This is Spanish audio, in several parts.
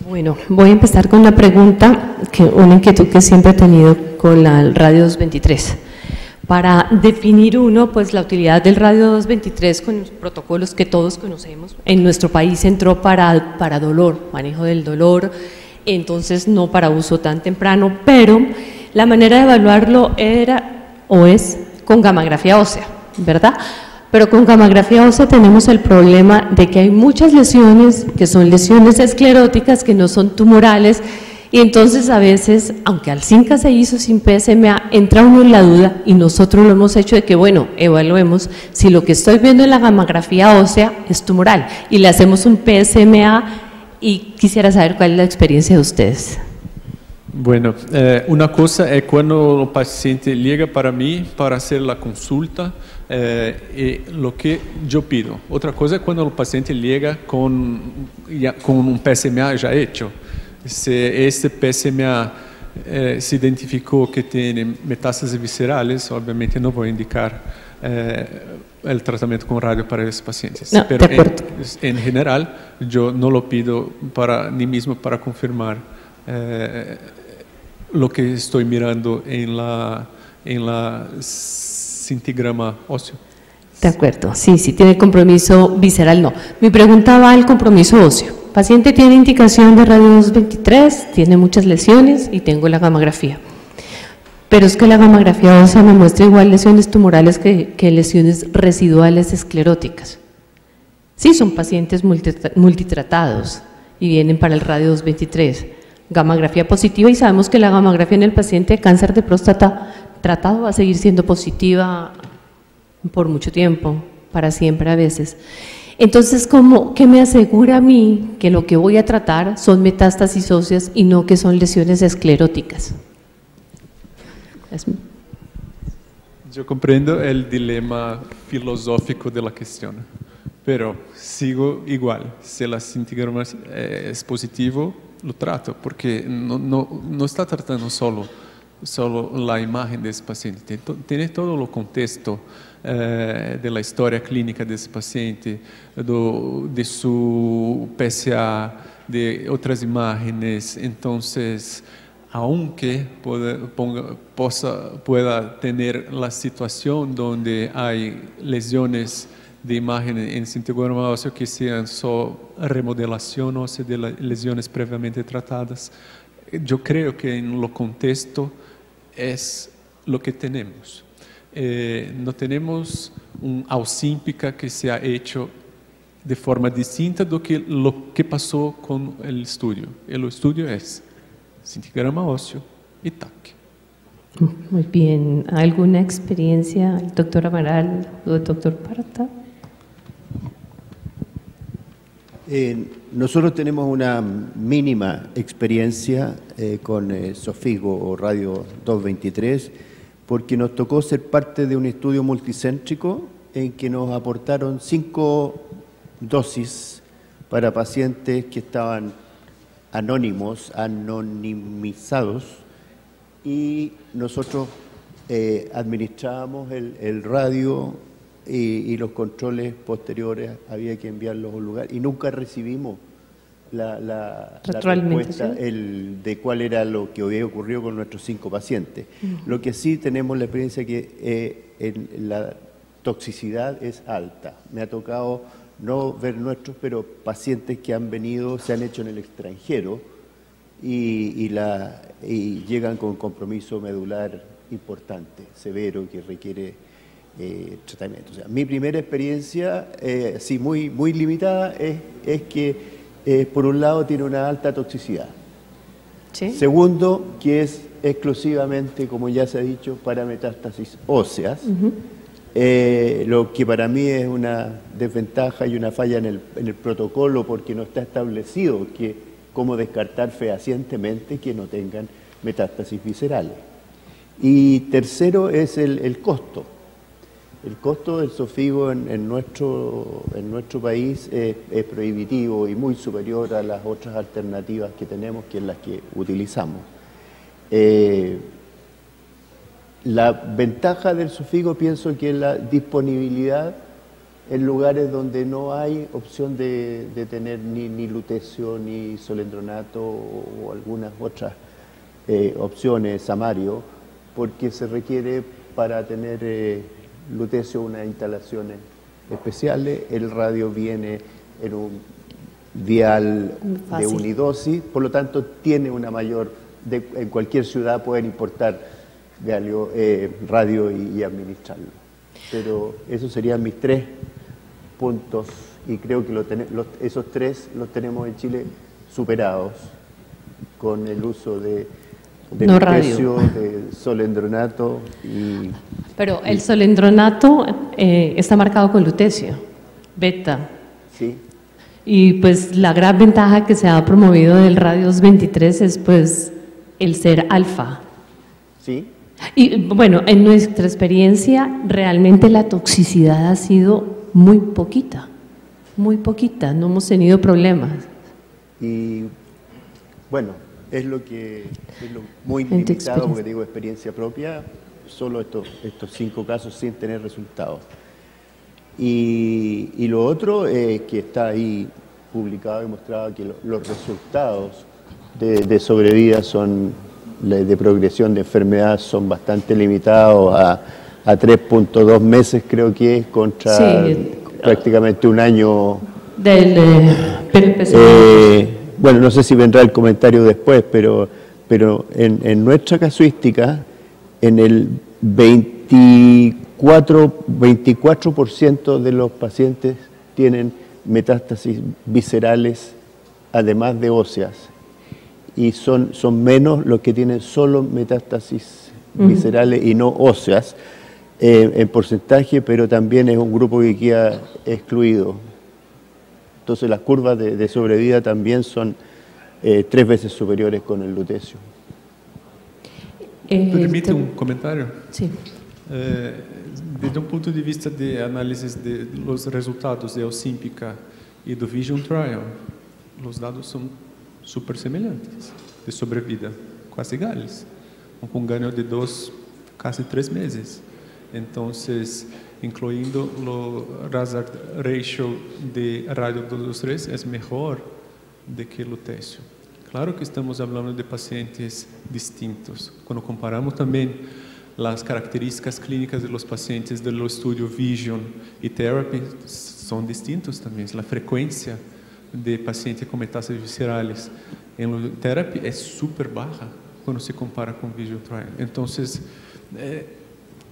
Bueno, voy a empezar con una pregunta, una inquietud que siempre he tenido con la Radio 223. Para definir pues la utilidad del Radio 223 con los protocolos que todos conocemos, en nuestro país entró para dolor, manejo del dolor, entonces no para uso tan temprano, pero la manera de evaluarlo era o es con gammagrafía ósea, ¿verdad? Pero con gammagrafía ósea tenemos el problema de que hay muchas lesiones que son lesiones escleróticas, que no son tumorales, y entonces a veces, aunque al CINCA se hizo sin PSMA, entra uno en la duda, y nosotros lo hemos hecho de que, bueno, evaluemos si lo que estoy viendo en la gammagrafía ósea es tumoral, y le hacemos un PSMA, y quisiera saber cuál es la experiencia de ustedes. Bueno, una cosa es cuando el paciente llega para mí para hacer la consulta y lo que yo pido. Otra cosa es cuando el paciente llega con un PSMA ya hecho. Si este PSMA se identificó que tiene metástasis viscerales, obviamente no voy a indicar el tratamiento con radio para esos pacientes. No, pero de acuerdo. en general, yo no lo pido ni mismo para confirmar lo que estoy mirando en la cintigrama óseo. De acuerdo, sí, tiene compromiso visceral, no. Mi pregunta va al compromiso óseo. Paciente tiene indicación de radio 223, tiene muchas lesiones y tengo la gammagrafía. Pero es que la gammagrafía ósea me muestra igual lesiones tumorales que lesiones residuales escleróticas. Sí, son pacientes multitratados y vienen para el radio 223. Gammagrafía positiva, y sabemos que la gammagrafía en el paciente de cáncer de próstata tratado va a seguir siendo positiva por mucho tiempo, para siempre a veces. Entonces, ¿qué me asegura a mí que lo que voy a tratar son metástasis óseas y no que son lesiones escleróticas? Yo comprendo el dilema filosófico de la cuestión, pero sigo igual. Si la cintigrama es positivo, lo trato, porque no está tratando solo la imagen de ese paciente, tiene todo el contexto de la historia clínica de ese paciente, de su PSA, de otras imágenes. Entonces, aunque pueda tener la situación donde hay lesiones de imagen en cintigrama óseo que sean solo remodelación ósea de lesiones previamente tratadas, yo creo que en lo contexto es lo que tenemos. No tenemos un Ausímpica que se ha hecho de forma distinta do que lo que pasó con el estudio. El estudio es cintigrama óseo y TAC. Muy bien. ¿Alguna experiencia, el doctor Amaral o el doctor Parta? Nosotros tenemos una mínima experiencia con Xofigo o Radio 223, porque nos tocó ser parte de un estudio multicéntrico en que nos aportaron 5 dosis para pacientes que estaban anonimizados, y nosotros administrábamos el radio y los controles posteriores había que enviarlos a un lugar, y nunca recibimos la respuesta de cuál era lo que había ocurrido con nuestros 5 pacientes. Lo que sí tenemos la experiencia que la toxicidad es alta. Me ha tocado no ver nuestros, pero pacientes que han venido, se han hecho en el extranjero y llegan con compromiso medular importante, severo, que requiere tratamiento. O sea, mi primera experiencia, sí, muy limitada, es que por un lado tiene una alta toxicidad. ¿Sí? Segundo, que es exclusivamente, como ya se ha dicho, para metástasis óseas, lo que para mí es una desventaja y una falla en el protocolo, porque no está establecido cómo descartar fehacientemente que no tengan metástasis viscerales. Y tercero es el costo. El costo del Xofigo en nuestro país es prohibitivo y muy superior a las otras alternativas que tenemos, que es las que utilizamos. La ventaja del Xofigo pienso que es la disponibilidad en lugares donde no hay opción de tener ni lutecio, ni solendronato o algunas otras opciones, samario, porque se requiere para tener lutecio unas instalaciones especiales. El radio viene en un vial de unidosis, por lo tanto tiene una mayor, en cualquier ciudad pueden importar radio y administrarlo. Pero esos serían mis 3 puntos y creo que esos 3 los tenemos en Chile superados con el uso de lutecio, de solendronato y... Pero el solendronato está marcado con lutecio, beta. Sí. Y pues la gran ventaja que se ha promovido del radio 223 es pues el ser alfa. Sí. Y bueno, en nuestra experiencia realmente la toxicidad ha sido muy poquita, no hemos tenido problemas. Y bueno, es lo muy limitado, porque digo experiencia propia, solo estos 5 casos sin tener resultados. Y lo otro es que está ahí publicado y mostrado que los resultados de sobrevida de progresión de enfermedad son bastante limitados a 3.2 meses, creo que es, contra prácticamente un año del bueno, no sé si vendrá el comentario después, pero en nuestra casuística, en el 24% de los pacientes tienen metástasis viscerales, además de óseas, y son menos los que tienen solo metástasis viscerales y no óseas en porcentaje, pero también es un grupo que queda excluido. Entonces las curvas de sobrevida también son 3 veces superiores con el lutecio. ¿Permite un comentario? Sí. Desde un punto de vista de análisis de los resultados de Osímpica y do Vision Trial, los dados son súper semelhantes de sobrevida, quase iguales, con un ganho de 2, casi 3 meses. Entonces, incluyendo el hazard ratio de radio 223 es mejor de que el lutecio. Claro que estamos hablando de pacientes distintos. Cuando comparamos también las características clínicas de los pacientes del estudio Vision y Therapy son distintos también. La frecuencia de pacientes con metástasis viscerales en el Therapy es súper baja cuando se compara con Vision Trial. Entonces,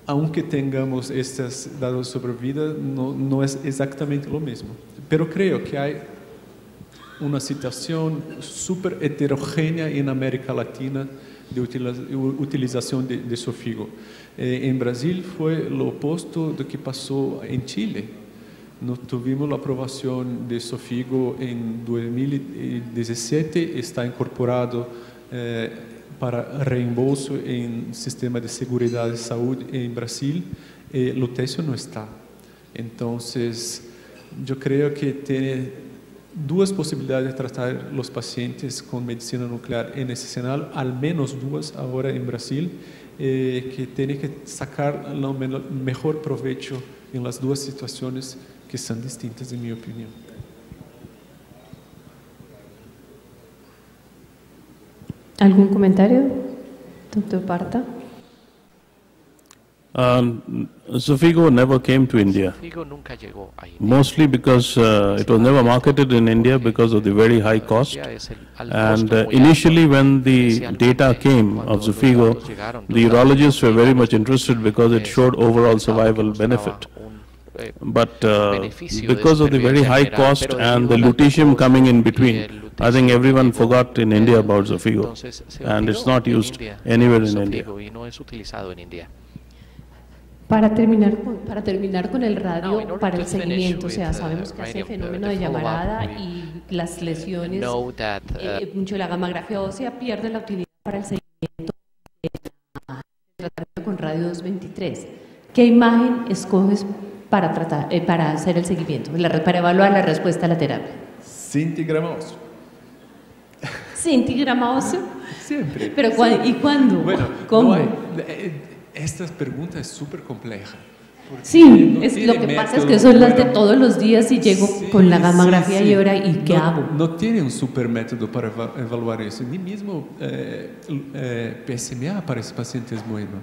aunque tengamos estos dados sobre vida, no es exactamente lo mismo. Pero creo que hay una situación súper heterogénea en América Latina de utilización de Xofigo. En Brasil fue lo opuesto de que pasó en Chile. No tuvimos la aprobación de Xofigo en 2017, está incorporado para reembolso en sistema de seguridad de salud en Brasil, lutecio no está. Entonces, yo creo que tiene 2 posibilidades de tratar los pacientes con medicina nuclear en ese escenario, al menos 2 ahora en Brasil, que tiene que sacar el mejor provecho en las 2 situaciones que son distintas en mi opinión. ¿Algún comentario, doctor Parta? Xofigo never came to India, mostly because it was never marketed in India because of the very high cost. And initially when the data came of Xofigo, the urologists were very much interested because it showed overall survival benefit. But because of the very high cost and the lutetium coming in between, I think everyone forgot in India about Xofigo, and it's not used anywhere in India. Para terminar con el radio, para el seguimiento, o sea, sabemos que hace fenómeno de llamarada y las lesiones, mucho la gammagrafía ósea pierde la utilidad para el seguimiento de tratar con radio 223. ¿Qué imagen escoges para hacer el seguimiento, para evaluar la respuesta a la terapia? Cintigrama óseo. ¿Cintigrama óseo? Siempre. ¿Pero y cuándo? Bueno, ¿cómo? Esta pregunta es súper compleja, Sí, es, lo que pasa es que son las de todos los días y llego con la gamografía y ahora, ¿y qué hago? No tiene un super método para evaluar eso, ni mismo PSMA para ese paciente es bueno.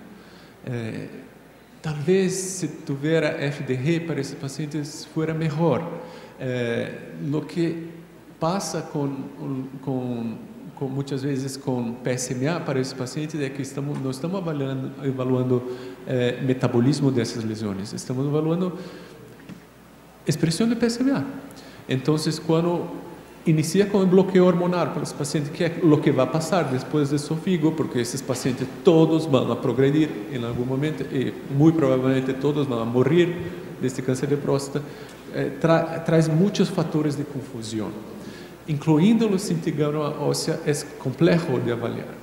Tal vez si tuviera FDG para ese paciente fuera mejor. Lo que pasa muchas veces con PSMA para esse paciente é que não estamos evaluando metabolismo dessas lesões, estamos evaluando expressão de PSMA. Então, quando inicia com o bloqueio hormonal para esse paciente, que é o que vai passar depois do esofígo, porque esses pacientes todos vão a progredir em algum momento e muito provavelmente todos vão a morrer deste câncer de próstata, traz muitos fatores de confusão. Incluindo o cintigrama óssea, é complexo de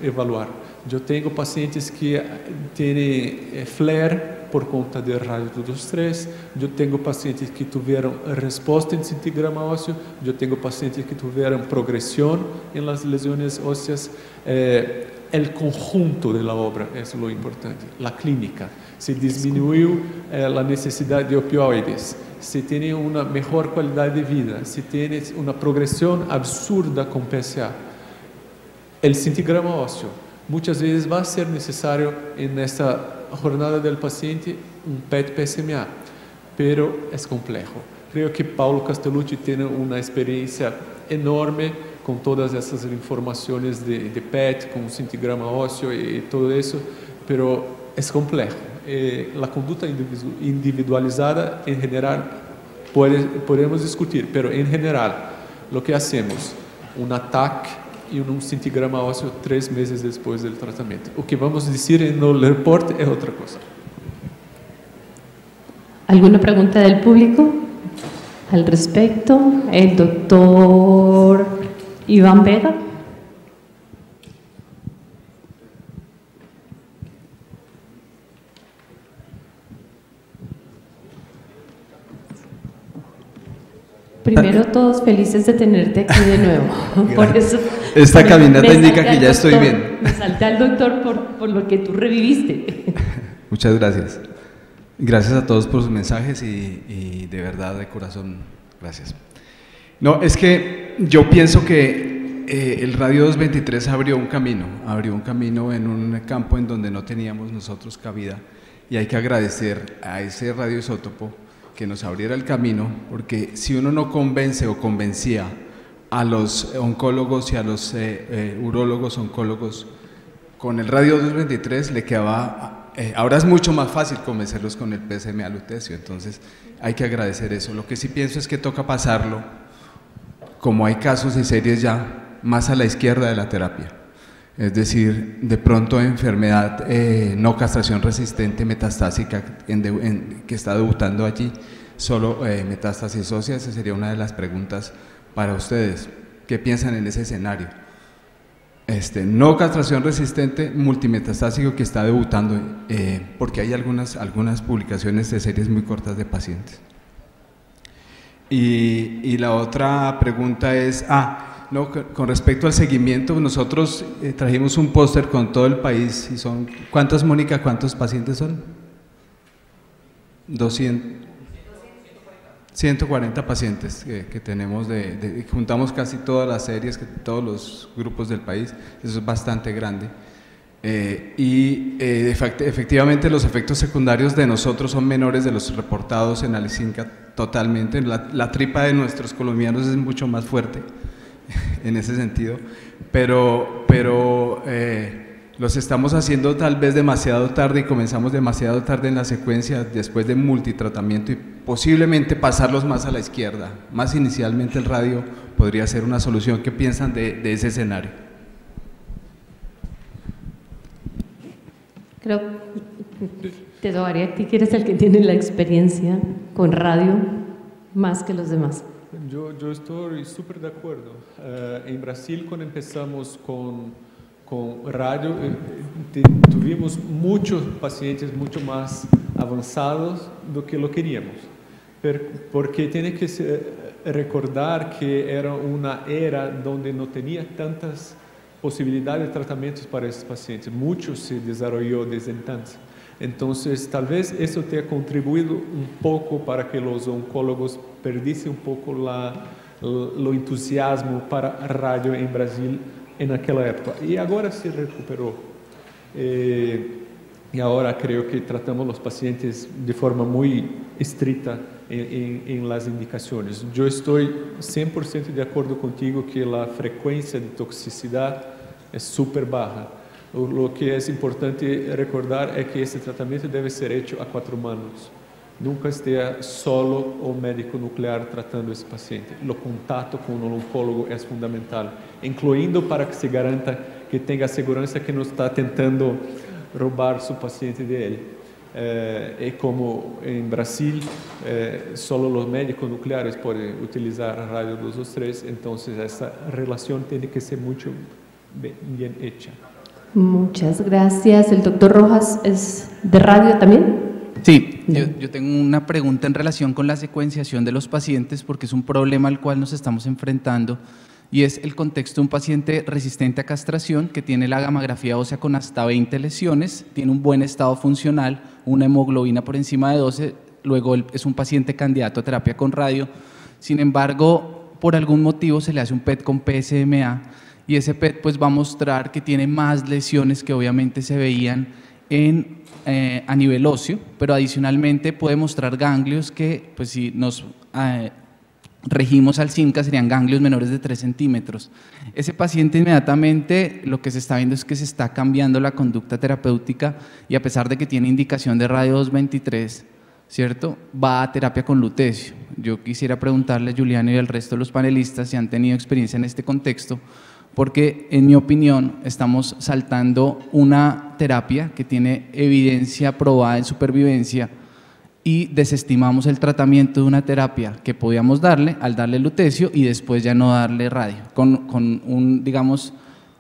evaluar. Eu tenho pacientes que têm flare por conta de radio-223, eu tenho pacientes que tiveram resposta em cintigrama ósseo, eu tenho pacientes que tiveram progressão em las lesões ósseas. O conjunto da obra é o importante, a clínica. Se diminuiu a necessidade de opioides, se tem uma melhor qualidade de vida, se tem uma progressão absurda com PSA. O cintigrama ósseo, muitas vezes vai ser necessário nessa jornada do paciente PET-PSMA, pero é complexo. Creio que Paulo Castellucci tem uma experiência enorme com todas essas informações de PET, com cintigrama ósseo e tudo isso, pero é complexo. A conduta individualizada, em geral, podemos discutir, pero em geral, o que hacemos, ataque e cintigrama ósseo 3 meses depois do tratamento. O que vamos dizer no report é outra coisa. ¿Alguna pregunta del público al respecto? El doctor Iván Vega. Primero, todos felices de tenerte aquí de nuevo. Por eso, esta caminata indica que ya estoy bien. Me salté al doctor por lo que tú reviviste. Muchas gracias. Gracias a todos por sus mensajes y de verdad, de corazón, gracias. No, es que yo pienso que el Radio 223 abrió un camino en un campo en donde no teníamos nosotros cabida, y hay que agradecer a ese radioisótopo que nos abriera el camino, porque si uno no convence o convencía a los oncólogos y a los urólogos oncólogos con el Radio 223, le quedaba... ahora es mucho más fácil convencerlos con el PSMA lutecio, entonces hay que agradecer eso. Lo que sí pienso es que toca pasarlo, como hay casos y series ya, más a la izquierda de la terapia. Es decir, de pronto enfermedad no castración resistente metastásica que está debutando allí, solo metástasis ósea. Esa sería una de las preguntas para ustedes. ¿Qué piensan en ese escenario? No castración resistente multimetastásico que está debutando, porque hay algunas publicaciones de series muy cortas de pacientes. Y la otra pregunta es, no, con respecto al seguimiento, nosotros trajimos un póster con todo el país, y son, ¿cuántos, Mónica, cuántos pacientes son? 140 pacientes que tenemos, juntamos casi todas las series, todos los grupos del país, eso es bastante grande. Efectivamente los efectos secundarios de nosotros son menores de los reportados en Alicinca totalmente. La tripa de nuestros colombianos es mucho más fuerte en ese sentido, pero los estamos haciendo tal vez demasiado tarde y comenzamos demasiado tarde en la secuencia después de multitratamiento, y posiblemente pasarlos más a la izquierda, más inicialmente el radio podría ser una solución. ¿Qué piensan de ese escenario? Creo que te tocaría a ti, que eres el que tiene la experiencia con radio más que los demás. Yo estoy súper de acuerdo. En Brasil, cuando empezamos con radio, tuvimos muchos pacientes mucho más avanzados do que lo queríamos, porque tiene que recordar que era una era donde no tenía tantas posibilidades de tratamientos para esses pacientes. Mucho se desarrolló desde entonces. Entonces, tal vez eso te ha contribuido un poco para que los oncólogos perdiesen un poco lo entusiasmo para radio en Brasil en aquella época. Y ahora se recuperó. Y ahora creo que tratamos los pacientes de forma muy estricta en las indicaciones. Yo estoy 100% de acuerdo contigo que la frecuencia de toxicidad es súper baja. Lo que es importante recordar es que este tratamiento debe ser hecho a 4 manos. Nunca esté solo o médico nuclear tratando ese paciente. El contacto con un oncólogo es fundamental, incluyendo para que se garanta que tenga seguridad que no está tentando robar su paciente de él. Y como en Brasil solo los médicos nucleares pueden utilizar radio 223, entonces esta relación tiene que ser mucho bien hecha. Muchas gracias. ¿El doctor Rojas es de radio también? Sí, yo tengo una pregunta en relación con la secuenciación de los pacientes, porque es un problema al cual nos estamos enfrentando, y es el contexto de un paciente resistente a castración que tiene la gamografía ósea con hasta 20 lesiones, tiene un buen estado funcional, una hemoglobina por encima de 12, luego es un paciente candidato a terapia con radio. Sin embargo, por algún motivo se le hace un PET con PSMA, y ese PET pues va a mostrar que tiene más lesiones que obviamente se veían a nivel óseo, pero adicionalmente puede mostrar ganglios que, pues si nos regimos al CINCA, serían ganglios menores de 3 centímetros. Ese paciente inmediatamente lo que se está viendo es que se está cambiando la conducta terapéutica, y a pesar de que tiene indicación de radio 223, ¿cierto?, va a terapia con lutecio. Yo quisiera preguntarle a Juliano y al resto de los panelistas si han tenido experiencia en este contexto, porque en mi opinión estamos saltando una terapia que tiene evidencia probada en supervivencia y desestimamos el tratamiento de una terapia que podíamos darle al darle lutecio y después ya no darle radio, con un, digamos,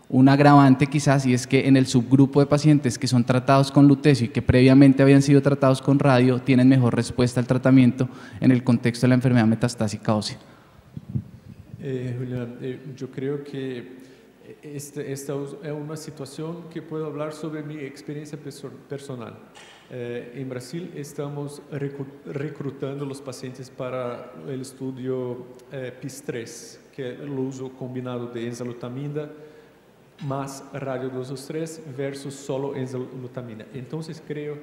un agravante quizás, y es que en el subgrupo de pacientes que son tratados con lutecio y que previamente habían sido tratados con radio tienen mejor respuesta al tratamiento en el contexto de la enfermedad metastásica ósea. Julián, yo creo que esta es una situación que puedo hablar sobre mi experiencia personal. En Brasil estamos reclutando los pacientes para el estudio PIS-3, que es el uso combinado de enzalutamida más radio 223 versus solo enzalutamida. Entonces creo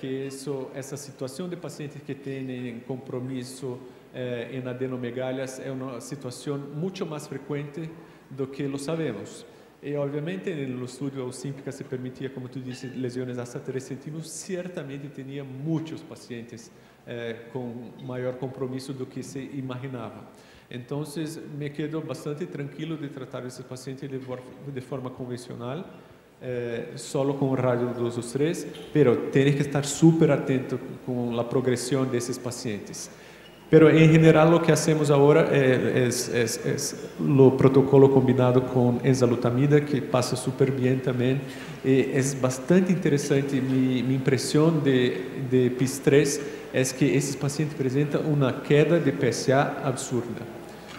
que esa situación de pacientes que tienen compromiso en adenomegalias es una situación mucho más frecuente do que lo sabemos. Y obviamente en el estudio Ossímpica se permitía, como tú dices, lesiones hasta 3 centímetros, ciertamente tenía muchos pacientes con mayor compromiso do que se imaginaba. Entonces me quedo bastante tranquilo de tratar a esos pacientes de forma convencional, solo con radio 223, pero tienes que estar súper atento con la progresión de esos pacientes. Pero en general lo que hacemos ahora es lo protocolo combinado con enzalutamida, que pasa súper bien también. Es bastante interesante, mi impresión de PIS-3 es que esos pacientes presentan una queda de PSA absurda.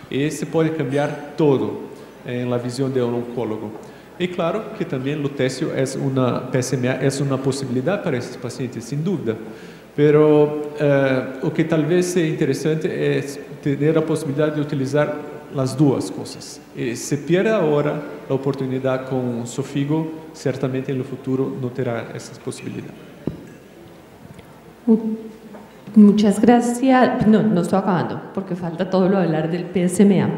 Ese puede cambiar todo en la visión de un oncólogo. Y claro que también lutecio PSMA es una posibilidad para esos pacientes, sin duda. Pero lo que tal vez sea interesante es tener la posibilidad de utilizar las dos cosas. Se pierde ahora la oportunidad con Xofigo, ciertamente en el futuro no tendrá esas posibilidades. Muchas gracias. No estoy acabando porque falta todo lo de hablar del PSMA.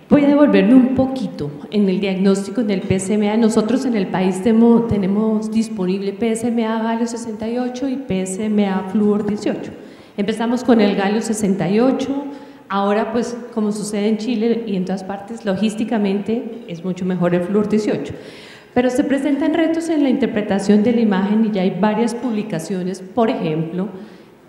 Voy a devolverme un poquito en el diagnóstico del PSMA. Nosotros en el país tenemos disponible PSMA galio 68 y PSMA flúor 18. Empezamos con el galio 68, ahora pues como sucede en Chile y en todas partes, logísticamente es mucho mejor el flúor 18. Pero se presentan retos en la interpretación de la imagen y ya hay varias publicaciones, por ejemplo,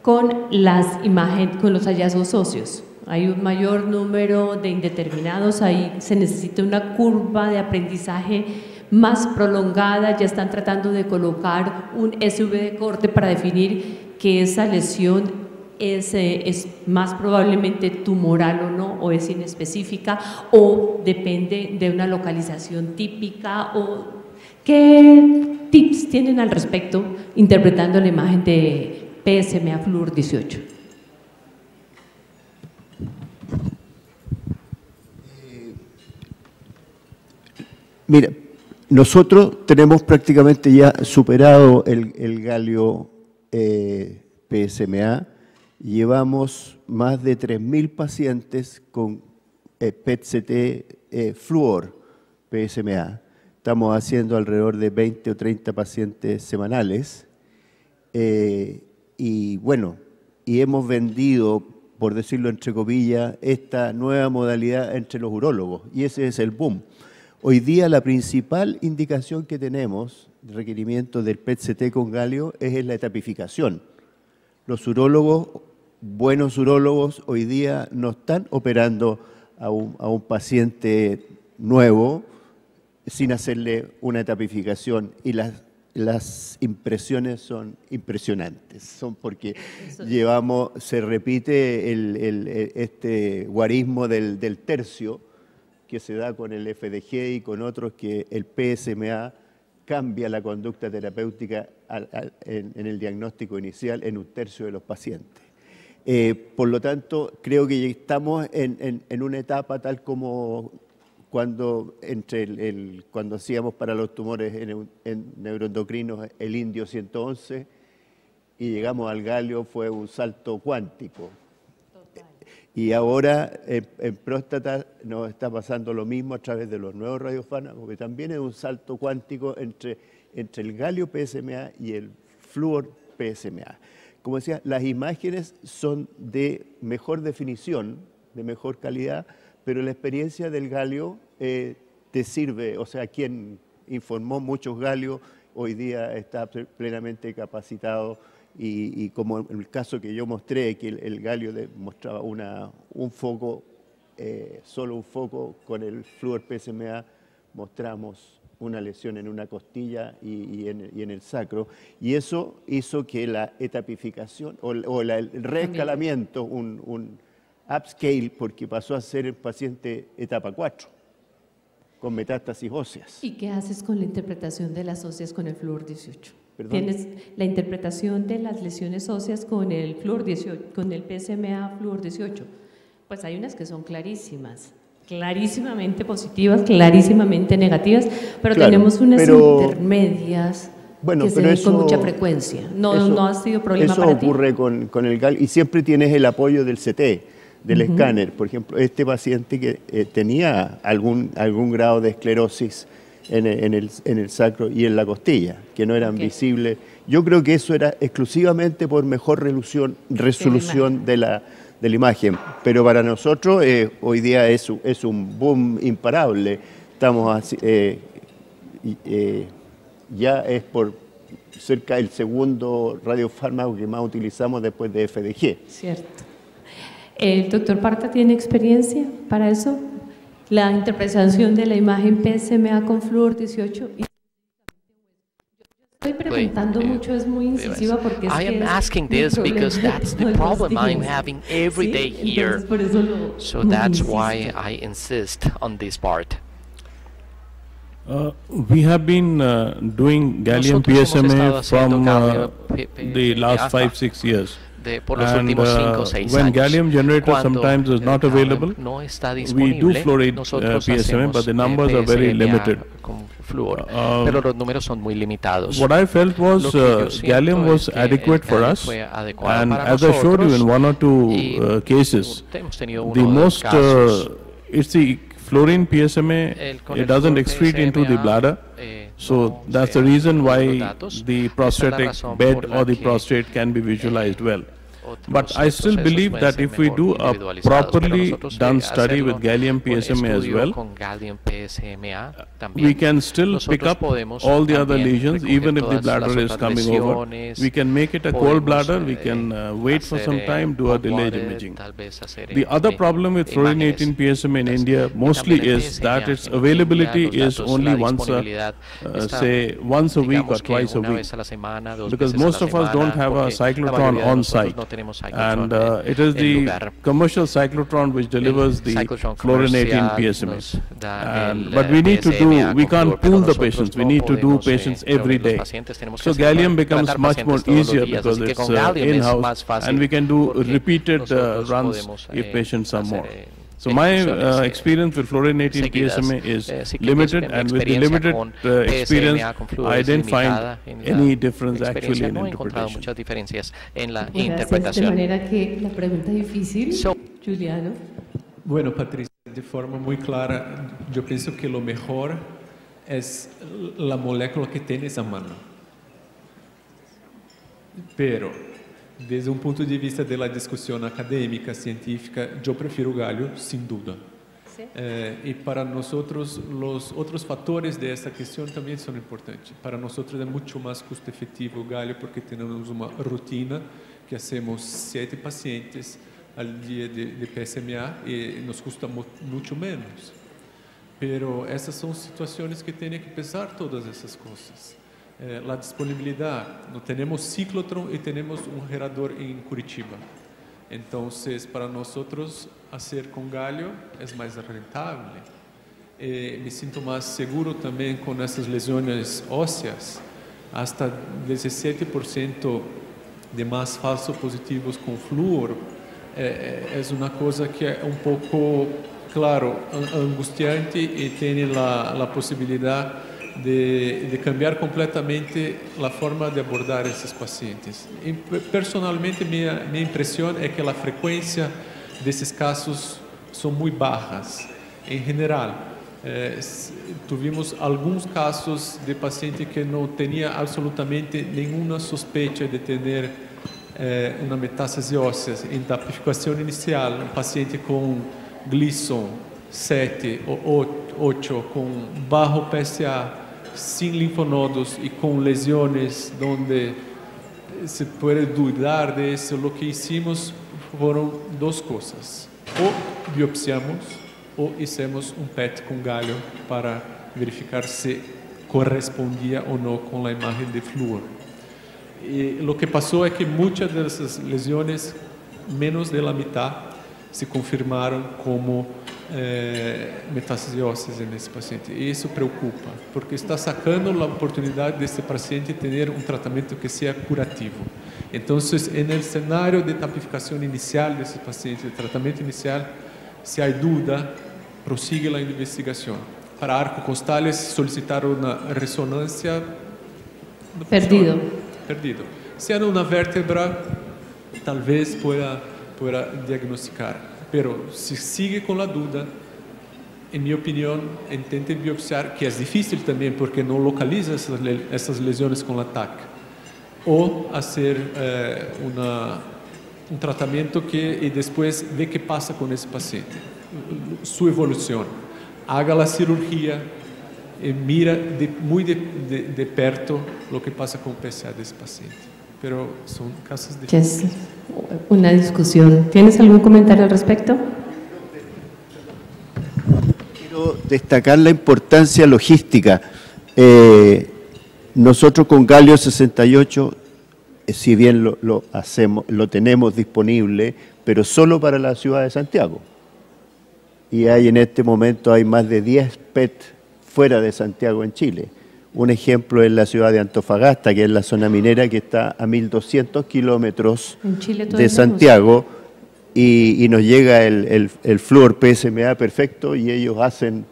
con los hallazgos óseos. Hay un mayor número de indeterminados, ahí se necesita una curva de aprendizaje más prolongada, ya están tratando de colocar un SV de corte para definir que esa lesión es más probablemente tumoral o no, o es inespecífica, o depende de una localización típica, o ¿Qué tips tienen al respecto interpretando la imagen de PSMA Fluor 18? Mira, nosotros tenemos prácticamente ya superado el galio PSMA. Llevamos más de 3.000 pacientes con PET-CT Fluor PSMA. Estamos haciendo alrededor de 20 o 30 pacientes semanales. Y bueno, y hemos vendido, por decirlo entre comillas, esta nueva modalidad entre los urólogos. Y ese es el boom. Hoy día la principal indicación que tenemos, de requerimiento del PET-CT con galio, es en la etapificación. Los urólogos, buenos urólogos, hoy día no están operando a un paciente nuevo sin hacerle una etapificación, y las impresiones son impresionantes, son porque se repite este guarismo del tercio que se da con el FDG y con otros, que el PSMA cambia la conducta terapéutica en el diagnóstico inicial en un tercio de los pacientes. Por lo tanto, creo que ya estamos en una etapa tal como cuando hacíamos para los tumores en neuroendocrinos el indio 111 y llegamos al galio, fue un salto cuántico. Y ahora en próstata nos está pasando lo mismo a través de los nuevos radiofármacos, que también es un salto cuántico entre el galio PSMA y el Fluor PSMA. Como decía, las imágenes son de mejor definición, de mejor calidad, pero la experiencia del galio te sirve. O sea, quien informó muchos galios hoy día está plenamente capacitado. Y como en el caso que yo mostré, que el galio mostraba un foco, solo un foco, con el Fluor PSMA mostramos una lesión en una costilla y en el sacro, y eso hizo que la etapificación o el reescalamiento, un upscale, porque pasó a ser el paciente etapa 4, con metástasis óseas. ¿Y qué haces con la interpretación de las óseas con el Fluor 18? ¿Perdón? Tienes la interpretación de las lesiones óseas con el Fluor 18, con el PSMA Fluor 18. Pues hay unas que son clarísimas, clarísimamente positivas, clarísimamente negativas, pero claro, tenemos unas intermedias que se ven con mucha frecuencia. No ha sido problema para ti. Eso ocurre con el galio, y siempre tienes el apoyo del CT, del escáner. Por ejemplo, este paciente que tenía algún grado de esclerosis en el sacro y en la costilla, que no eran visibles. Yo creo que eso era exclusivamente por mejor resolución de la imagen, pero para nosotros hoy día es un boom imparable. Estamos ya es por cerca del segundo radiofármaco que más utilizamos después de FDG. Cierto. ¿El doctor Parta tiene experiencia para eso? La interpretación de la imagen PSMA con Fluor 18. Estoy preguntando mucho, es muy incisiva porque I am asking this because that's the problem I'm having every day here. So that's why I insist on this part. We have been doing gallium PSMA from the last 5-6 years. Por los últimos 5 o 6 when años. gallium generator sometimes is not available, no está we do fluoride PSMA, but the numbers are very limited. Pero los números son muy limitados. What I felt was gallium was adequate for us, and as I showed you in 1 or 2 cases, the most it's the fluorine PSMA, it doesn't excrete into the bladder. So that's the reason why the prostatic bed or the prostate can be visualized well. But I still believe that if we do a properly done study with gallium PSMA as well, we can still pick up all the other lesions, even if the bladder is coming over. We can make it a cold bladder, we can wait for some time, do a delayed imaging. The other problem with fluorinating PSMA in India mostly is that its availability is only once a week or twice a week, because most of us don't have a cyclotron on site. and it is the commercial cyclotron which delivers the fluorinating PSMA. But we need to we can't pool the patients, we need to do patients every day. So gallium becomes much more easier because it's in-house, and we can do repeated runs if patients are more. So my experience with fluorinating PSMA is limited, and with the limited experience, I didn't find any difference actually in interpretation. De manera que la pregunta difícil, Juliano. Bueno, Patricia, de forma muy clara, yo pienso que lo mejor es la molécula que tienes a mano. Pero desde un punto de vista de la discusión académica, científica, yo prefiero galio, sin duda. ¿Sí? Y para nosotros, los otros factores de esta cuestión también son importantes. Para nosotros es mucho más costo efectivo galio porque tenemos una rutina que hacemos 7 pacientes al día de PSMA y nos cuesta mucho menos. Pero esas son situaciones que tienen que pesar todas esas cosas. La disponibilidad, no tenemos ciclotron y tenemos un gerador en Curitiba. Entonces, para nosotros, hacer con galio es más rentable. Me siento más seguro también con esas lesiones óseas. Hasta 17% de más falsos positivos con flúor es una cosa que es un poco, claro, angustiante y tiene la posibilidad de cambiar completamente la forma de abordar esses pacientes. E, personalmente, minha impressão é que a frequência desses casos são muito baixas. Em geral, tivemos alguns casos de paciente que não tinha absolutamente nenhuma suspeita de ter uma metástase óssea em tapificação inicial, um paciente com Gleason 7 ou 8, com bajo PSA, sin linfonodos y con lesiones donde se puede dudar de eso, lo que hicimos fueron 2 cosas. O biopsiamos o hicimos un PET con galio para verificar si correspondía o no con la imagen de flúor. Y lo que pasó es que muchas de esas lesiones, menos de la mitad, se confirmaron como metástase óseas nesse paciente. E isso preocupa, porque está sacando a oportunidade desse paciente ter um tratamento que seja curativo. Então, no cenário de tapificação inicial desse paciente, de tratamento inicial, se há dúvida, prosiga a investigação. Para arcocostales, solicitar uma ressonância. Perdido. Se há uma vértebra, talvez pueda diagnosticar. Pero si sigue con la duda, en mi opinión, intente biopsiar, que es difícil también porque no localiza esas lesiones con la TAC, o hacer un tratamiento y después ve qué pasa con ese paciente, su evolución. Haga la cirugía y mira muy de perto lo que pasa con PSA de ese paciente. Pero son casos difíciles. Es una discusión. ¿Tienes algún comentario al respecto? Quiero destacar la importancia logística. Nosotros con Galio 68, si bien lo tenemos disponible, pero solo para la ciudad de Santiago. Y en este momento hay más de 10 PET fuera de Santiago en Chile. Un ejemplo es la ciudad de Antofagasta, que es la zona minera que está a 1.200 kilómetros de Santiago, y nos llega el flúor PSMA perfecto, y ellos hacen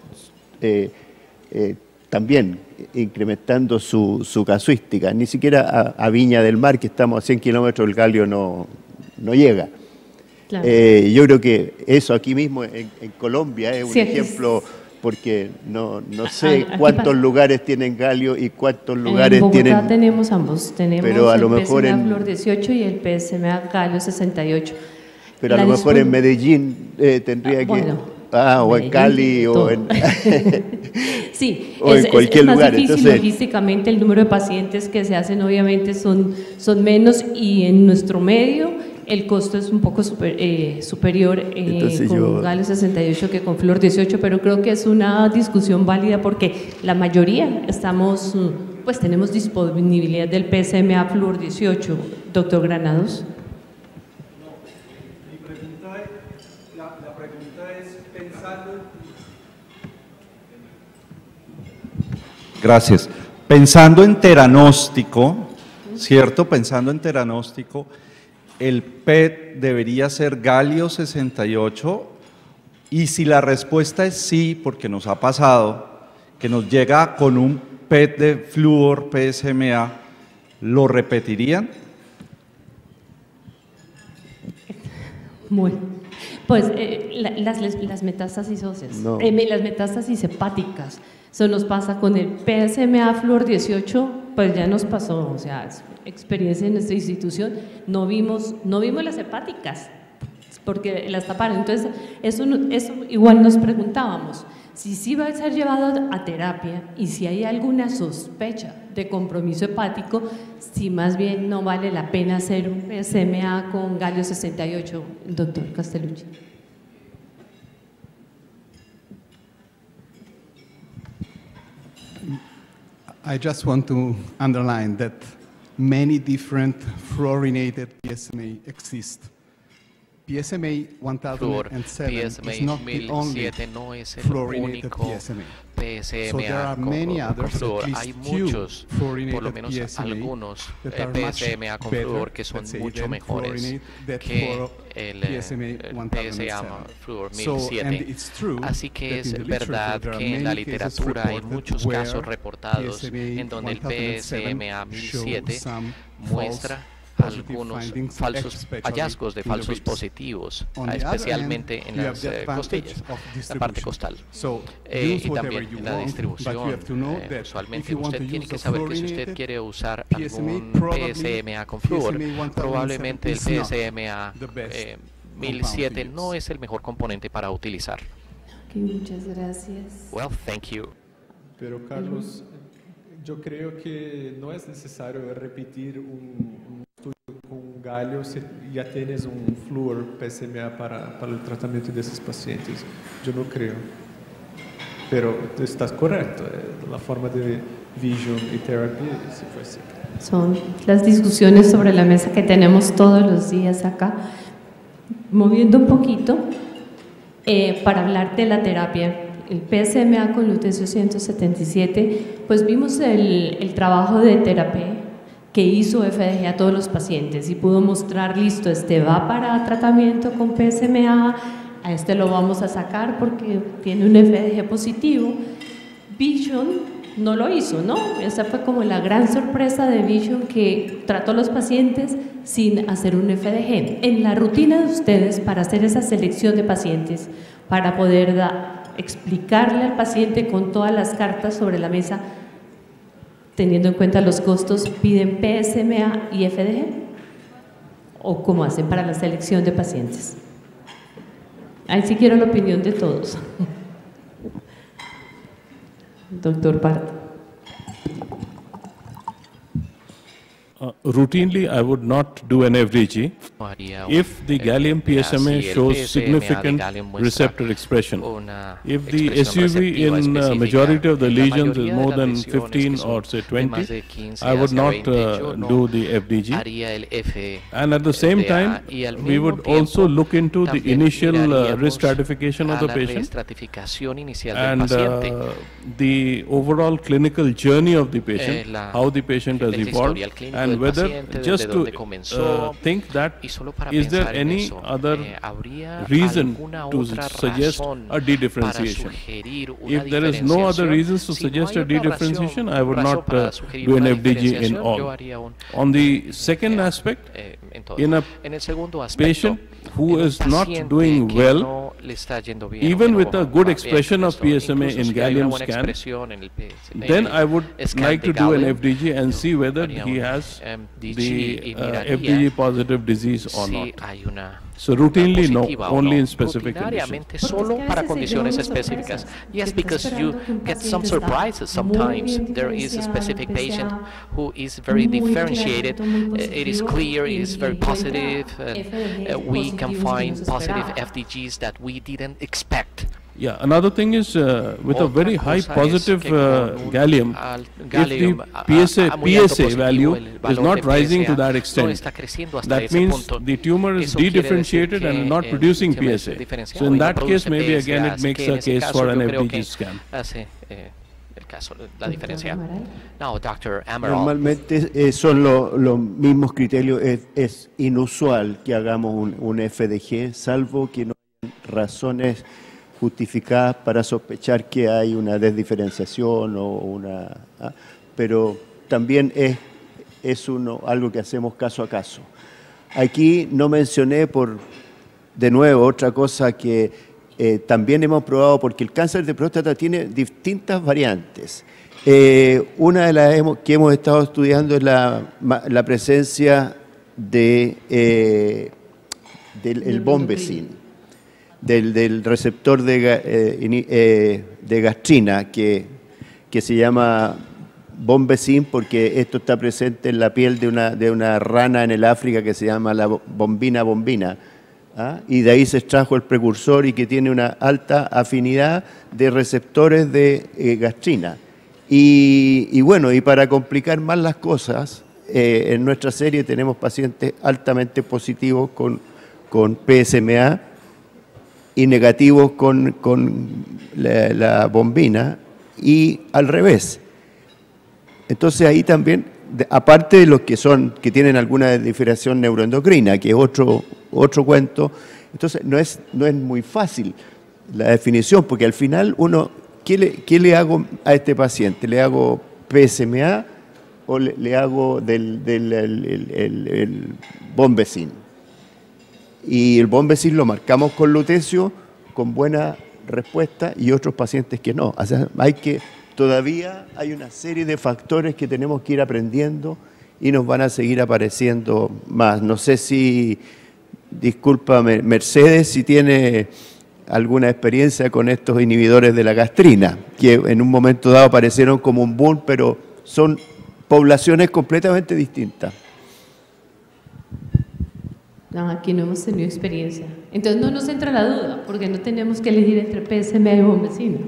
también incrementando su casuística. Ni siquiera a Viña del Mar, que estamos a 100 kilómetros, el galio no llega. Claro. Yo creo que eso aquí mismo en Colombia es un ejemplo... porque no sé cuántos lugares tienen galio y cuántos lugares tienen... En Bogotá tenemos ambos, tenemos pero a el lo mejor PSMA Flúor 18 y el PSMA galio 68. Pero a lo mejor en Medellín tendría que... Bueno, o en Cali o en... sí, o en cualquier más lugar. Difícil, entonces, logísticamente el número de pacientes que se hacen obviamente son menos, y en nuestro medio el costo es un poco superior con galio 68 que con flúor 18, pero creo que es una discusión válida porque la mayoría tenemos disponibilidad del PSMA flúor 18. Doctor Granados. La pregunta es pensando... Gracias. Pensando en teranóstico, ¿cierto? Pensando en teranóstico, el PET debería ser galio 68, y si la respuesta es sí, porque nos ha pasado, que nos llega con un PET de flúor PSMA, ¿lo repetirían? Bueno, pues las metástasis óseas, No. Las metástasis hepáticas, eso nos pasa con el PSMA flúor 18, pues ya nos pasó, o sea, experiencia en nuestra institución, no vimos las hepáticas, porque las taparon. Entonces, eso igual nos preguntábamos, si sí va a ser llevado a terapia y si hay alguna sospecha de compromiso hepático, si más bien no vale la pena hacer un PSMA con galio 68, doctor Castellucci. I just want to underline that many different fluorinated PSMA exist. PSMA 1007 is not the only fluorinated PSMA. So there are many others, at least two fluorinated PSMA that are much better, que son let's say, mucho than mejores que el PSMA PSA 1007. Fluor 1007. Así que es verdad que en la literatura hay muchos casos reportados en donde el PSMA 1007 muestra algunos falsos hallazgos de falsos positivos, especialmente en las costillas, la parte costal, y también en la distribución. Usualmente usted tiene que saber que si usted quiere usar algún PSMA con flúor, probablemente el PSMA 1007 no es el mejor componente para utilizar. Okay, muchas gracias. Well, thank you. Pero Carlos, yo creo que no es necesario repetir un estudio con galio si ya tienes un flúor PSMA para el tratamiento de esos pacientes. Yo no creo. Pero estás correcto, la forma de vision y terapia sí fue así. Son las discusiones sobre la mesa que tenemos todos los días acá. Moviendo un poquito, para hablar de la terapia, el PSMA con lutecio 177, pues vimos el trabajo de terapia que hizo FDG a todos los pacientes y pudo mostrar, listo, este va para tratamiento con PSMA, a este lo vamos a sacar porque tiene un FDG positivo. Vision no lo hizo, ¿no? Esa fue como la gran sorpresa de Vision, que trató a los pacientes sin hacer un FDG. En la rutina de ustedes, para hacer esa selección de pacientes, para poder explicarle al paciente con todas las cartas sobre la mesa, teniendo en cuenta los costos, ¿piden PSMA y FDG? ¿O cómo hacen para la selección de pacientes? Ahí sí quiero la opinión de todos. Doctor Pardo. Routinely, I would not do an FDG if the gallium PSMA shows significant receptor expression. If the SUV in majority of the lesions is more than 15 or say 20, I would not do the FDG. And at the same time, we would also look into the initial risk stratification of the patient and the overall clinical journey of the patient, how the patient has evolved, and whether just to think that is there any other reason to suggest a dedifferentiation. If there is no other reasons to suggest a dedifferentiation, I would not do an FDG in all. On the second aspect, in a patient who is not doing well, even with a good expression of PSMA in gallium scan, then I would like to do an FDG and see whether he has the FDG positive disease or not. So routinely no, only in specific conditions. Solo para condiciones específicas. Yes, because you get some surprises sometimes. There is a specific patient who is very differentiated. It is clear, it is very positive. We can find positive FDGs that we didn't expect. Yeah, another thing is with a very high positive gallium, if the PSA value is not rising to that extent, that means the tumor is de-differentiated and not producing PSA. So in that case, maybe again it makes a case for an FDG scan. La diferencia. No, Dr. Amaral. Normalmente son los mismos criterios. Es inusual que hagamos un FDG, salvo que no hay razones justificadas para sospechar que hay una desdiferenciación o una... pero también es algo que hacemos caso a caso. Aquí no mencioné de nuevo, otra cosa que también hemos probado, porque el cáncer de próstata tiene distintas variantes. Una de las que hemos estado estudiando es la presencia del bombecin, del receptor de gastrina, que se llama bombecin porque esto está presente en la piel de una rana en el África que se llama la bombina bombina. Y de ahí se extrajo el precursor y que tiene una alta afinidad de receptores de gastrina. Y bueno, y para complicar más las cosas, en nuestra serie tenemos pacientes altamente positivos con PSMA y negativos con la bombina y al revés. Entonces ahí también, aparte de los que tienen alguna diferenciación neuroendocrina, que es otro cuento, entonces no es muy fácil la definición, porque al final uno, ¿qué le hago a este paciente? ¿Le hago PSMA o le hago el bombecin? Y el bombecin lo marcamos con lutecio, con buena respuesta, y otros pacientes que no. O sea, todavía hay una serie de factores que tenemos que ir aprendiendo y nos van a seguir apareciendo más. No sé si, disculpa Mercedes, si tiene alguna experiencia con estos inhibidores de la gastrina, que en un momento dado aparecieron como un boom, pero son poblaciones completamente distintas. No, aquí no hemos tenido experiencia. Entonces no nos entra la duda, porque no tenemos que elegir entre PSMA y bombecina,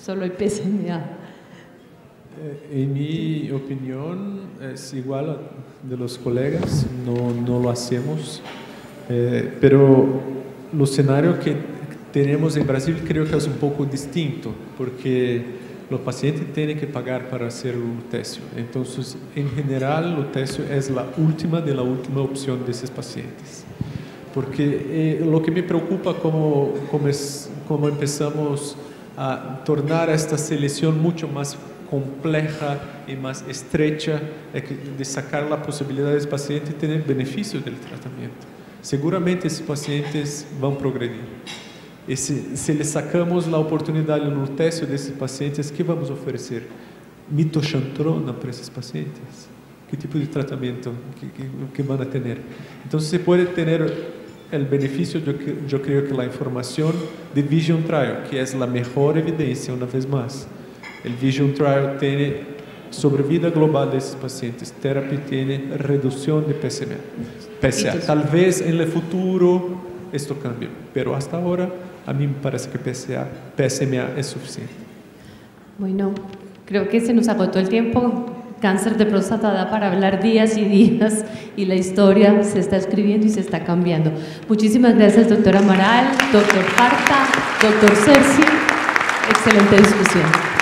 solo hay PSMA. En mi opinión es igual a de los colegas, no lo hacemos, pero el escenario que tenemos en Brasil creo que es un poco distinto, porque los pacientes tienen que pagar para hacer el lutecio. Entonces, en general, el lutecio es la última de la última opción de esos pacientes. Porque lo que me preocupa como empezamos a tornar esta selección mucho más compleja y más estrecha, de sacar la posibilidad de los pacientes tener beneficio del tratamiento. Seguramente esos pacientes van a progredir. Y si les sacamos la oportunidad del lutecio de esos pacientes, ¿qué vamos a ofrecer? Mitoxantrona para esos pacientes. ¿Qué tipo de tratamiento que van a tener? Entonces se puede tener el beneficio, yo creo que la información de Vision Trial, que es la mejor evidencia una vez más. El Vision Trial tiene sobrevida global de esos pacientes, terapia tiene reducción de PSA. Tal vez en el futuro esto cambie, pero hasta ahora a mí me parece que PSMA es suficiente. Bueno, creo que se nos agotó el tiempo. Cáncer de próstata da para hablar días y días y la historia se está escribiendo y se está cambiando. Muchísimas gracias, doctor Amaral, doctor Parta, doctor Cerci. Excelente discusión.